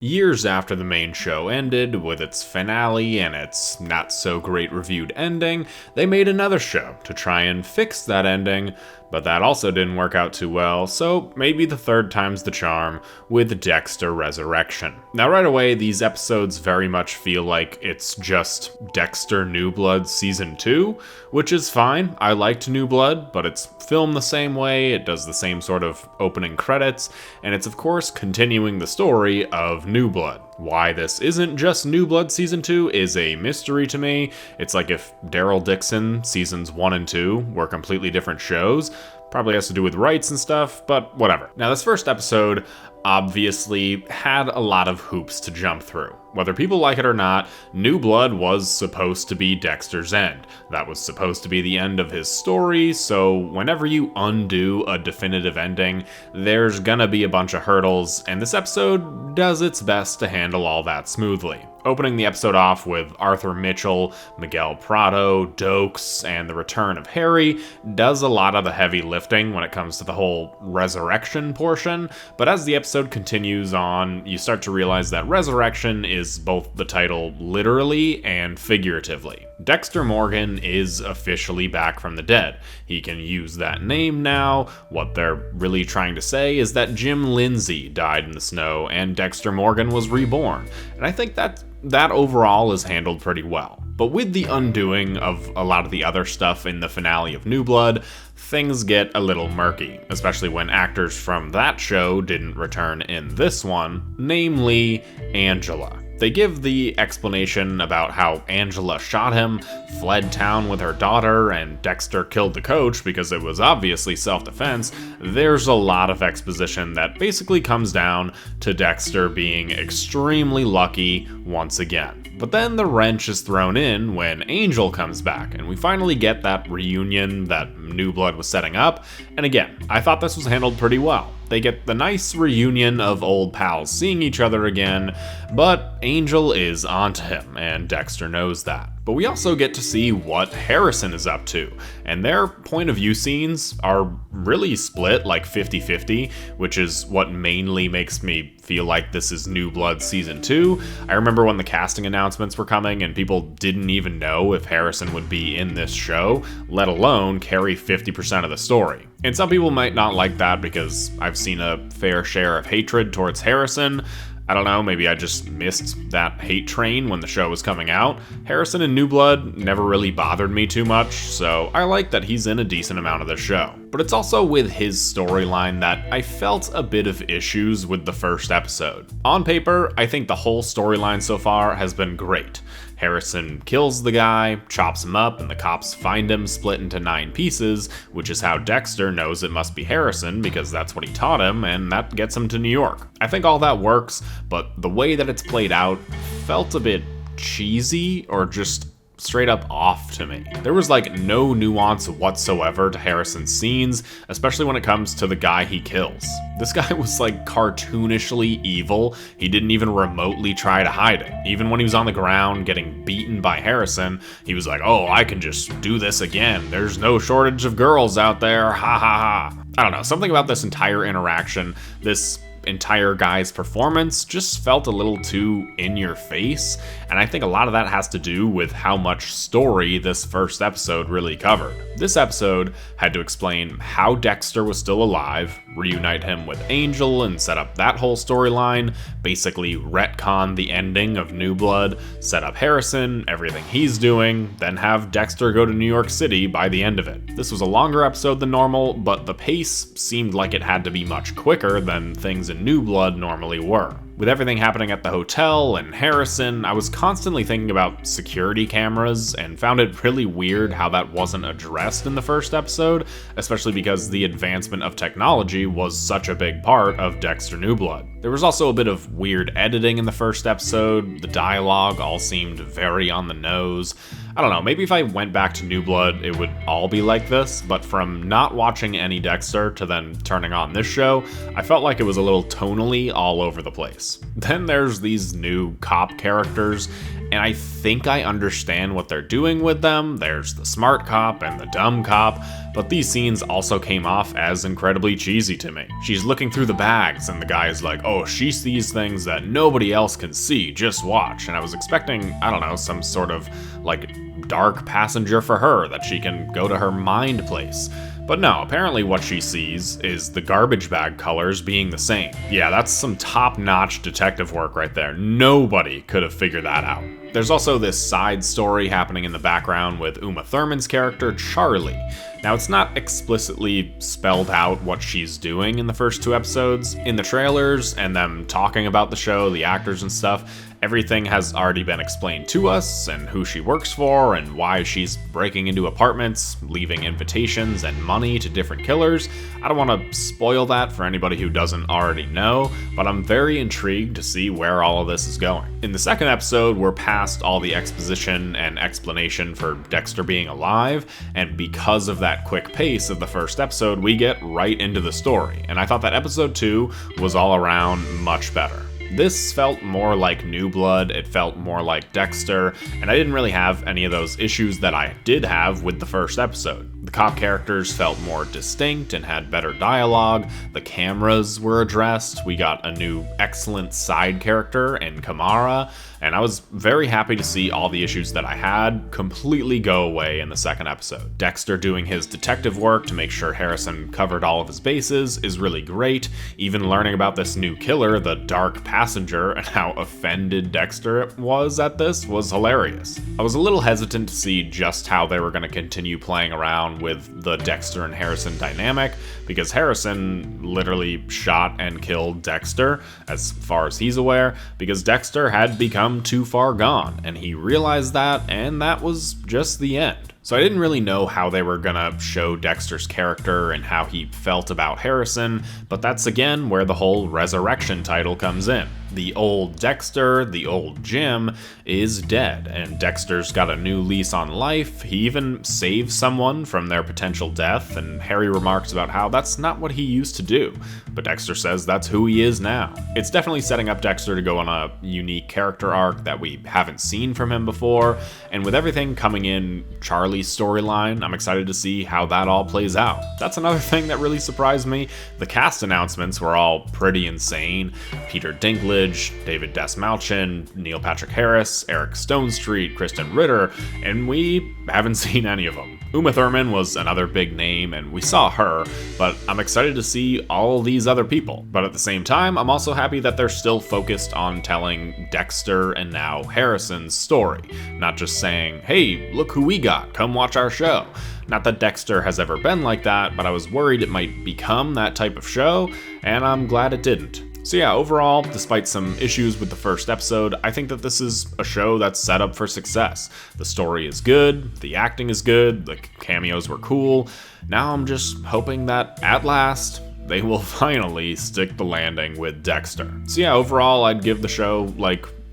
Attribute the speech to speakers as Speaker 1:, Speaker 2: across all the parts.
Speaker 1: Years after the main show ended, with its finale and its not-so-great reviewed ending, they made another show to try and fix that ending, but that also didn't work out too well, so maybe the third time's the charm with Dexter Resurrection. Now right away, these episodes very much feel like it's just Dexter New Blood Season 2, which is fine. I liked New Blood, but it's filmed the same way, it does the same sort of opening credits, and it's of course continuing the story of New Blood. Why this isn't just New Blood Season 2 is a mystery to me. It's like if Daryl Dixon Seasons 1 and 2 were completely different shows. Probably has to do with rights and stuff, but whatever. Now this first episode obviously had a lot of hoops to jump through. Whether people like it or not, New Blood was supposed to be Dexter's end. That was supposed to be the end of his story, so whenever you undo a definitive ending, there's gonna be a bunch of hurdles, and this episode does its best to handle all that smoothly. Opening the episode off with Arthur Mitchell, Miguel Prado, Dokes, and the return of Harry does a lot of the heavy lifting when it comes to the whole resurrection portion, but as the episode continues on, you start to realize that resurrection is both the title literally and figuratively. Dexter Morgan is officially back from the dead. He can use that name now. What they're really trying to say is that Jim Lindsay died in the snow and Dexter Morgan was reborn, and I think that overall is handled pretty well. But with the undoing of a lot of the other stuff in the finale of New Blood, things get a little murky, especially when actors from that show didn't return in this one, namely Angela. They give the explanation about how Angela shot him, fled town with her daughter, and Dexter killed the coach because it was obviously self-defense. There's a lot of exposition that basically comes down to Dexter being extremely lucky once again. But then the wrench is thrown in when Angel comes back, and we finally get that reunion that New Blood was setting up, and again, I thought this was handled pretty well. They get the nice reunion of old pals seeing each other again, but Angel is onto him, and Dexter knows that. But we also get to see what Harrison is up to, and their point of view scenes are really split like 50-50, which is what mainly makes me feel like this is New Blood Season 2. I remember when the casting announcements were coming and people didn't even know if Harrison would be in this show, let alone carry 50% of the story. And some people might not like that because I've seen a fair share of hatred towards Harrison. I don't know, maybe I just missed that hate train when the show was coming out. Harrison in New Blood never really bothered me too much, so I like that he's in a decent amount of the show. But it's also with his storyline that I felt a bit of issues with the first episode. On paper, I think the whole storyline so far has been great. Harrison kills the guy, chops him up, and the cops find him split into 9 pieces, which is how Dexter knows it must be Harrison because that's what he taught him, and that gets him to New York. I think all that works, but the way that it's played out felt a bit cheesy or just straight up off to me. There was like no nuance whatsoever to Harrison's scenes, especially when it comes to the guy he kills. This guy was like cartoonishly evil. He didn't even remotely try to hide it. Even when he was on the ground getting beaten by Harrison, he was like, oh, I can just do this again. There's no shortage of girls out there, ha ha ha. I don't know, something about this entire interaction, this entire guy's performance just felt a little too in your face, and I think a lot of that has to do with how much story this first episode really covered. This episode had to explain how Dexter was still alive, reunite him with Angel and set up that whole storyline, basically retcon the ending of New Blood, set up Harrison, everything he's doing, then have Dexter go to New York City by the end of it. This was a longer episode than normal, but the pace seemed like it had to be much quicker than things in New Blood normally were. With everything happening at the hotel and Harrison, I was constantly thinking about security cameras and found it really weird how that wasn't addressed in the first episode, especially because the advancement of technology was such a big part of Dexter New Blood. There was also a bit of weird editing in the first episode, the dialogue all seemed very on the nose. I don't know, maybe if I went back to New Blood, it would all be like this, but from not watching any Dexter to then turning on this show, I felt like it was a little tonally all over the place. Then there's these new cop characters, and I think I understand what they're doing with them. There's the smart cop and the dumb cop, but these scenes also came off as incredibly cheesy to me. She's looking through the bags and the guy is like, oh, she sees things that nobody else can see, just watch. And I was expecting, I don't know, some sort of like dark passenger for her that she can go to her mind place. But no, apparently what she sees is the garbage bag colors being the same. Yeah, that's some top-notch detective work right there. Nobody could have figured that out. There's also this side story happening in the background with Uma Thurman's character, Charlie. Now, it's not explicitly spelled out what she's doing in the first 2 episodes. In the trailers and them talking about the show, the actors and stuff, everything has already been explained to us, and who she works for, and why she's breaking into apartments, leaving invitations and money to different killers. I don't want to spoil that for anybody who doesn't already know, but I'm very intrigued to see where all of this is going. In the second episode, we're past all the exposition and explanation for Dexter being alive, and because of that quick pace of the first episode, we get right into the story, and I thought that episode 2 was all around much better. This felt more like New Blood, it felt more like Dexter, and I didn't really have any of those issues that I did have with the first episode. The cop characters felt more distinct and had better dialogue, the cameras were addressed, we got a new excellent side character in Kamara, and I was very happy to see all the issues that I had completely go away in the second episode. Dexter doing his detective work to make sure Harrison covered all of his bases is really great. Even learning about this new killer, the Dark Passenger, and how offended Dexter was at this was hilarious. I was a little hesitant to see just how they were going to continue playing around with the Dexter and Harrison dynamic, because Harrison literally shot and killed Dexter, as far as he's aware, because Dexter had become too far gone, and he realized that, and that was just the end. So I didn't really know how they were gonna show Dexter's character and how he felt about Harrison, but that's again where the whole resurrection title comes in. The old Dexter, the old Jim, is dead, and Dexter's got a new lease on life. He even saves someone from their potential death, and Harry remarks about how that's not what he used to do, but Dexter says that's who he is now. It's definitely setting up Dexter to go on a unique character arc that we haven't seen from him before, and with everything coming in Charlie's storyline, I'm excited to see how that all plays out. That's another thing that really surprised me. The cast announcements were all pretty insane. Peter Dinklage, David Desmalchin, Neil Patrick Harris, Eric Stonestreet, Kristen Ritter, and we haven't seen any of them. Uma Thurman was another big name, and we saw her, but I'm excited to see all these other people. But at the same time, I'm also happy that they're still focused on telling Dexter and now Harrison's story, not just saying, hey, look who we got, come watch our show. Not that Dexter has ever been like that, but I was worried it might become that type of show, and I'm glad it didn't. So yeah, overall, despite some issues with the first episode, I think that this is a show that's set up for success. The story is good, the acting is good, the cameos were cool. Now I'm just hoping that, at last, they will finally stick the landing with Dexter. So yeah, overall, I'd give the show,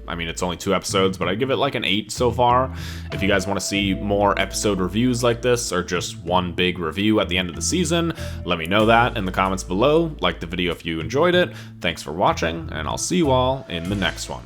Speaker 1: it's only 2 episodes, but I'd give it like an 8 so far. If you guys want to see more episode reviews like this, or just one big review at the end of the season, let me know that in the comments below. Like the video if you enjoyed it. Thanks for watching, and I'll see you all in the next one.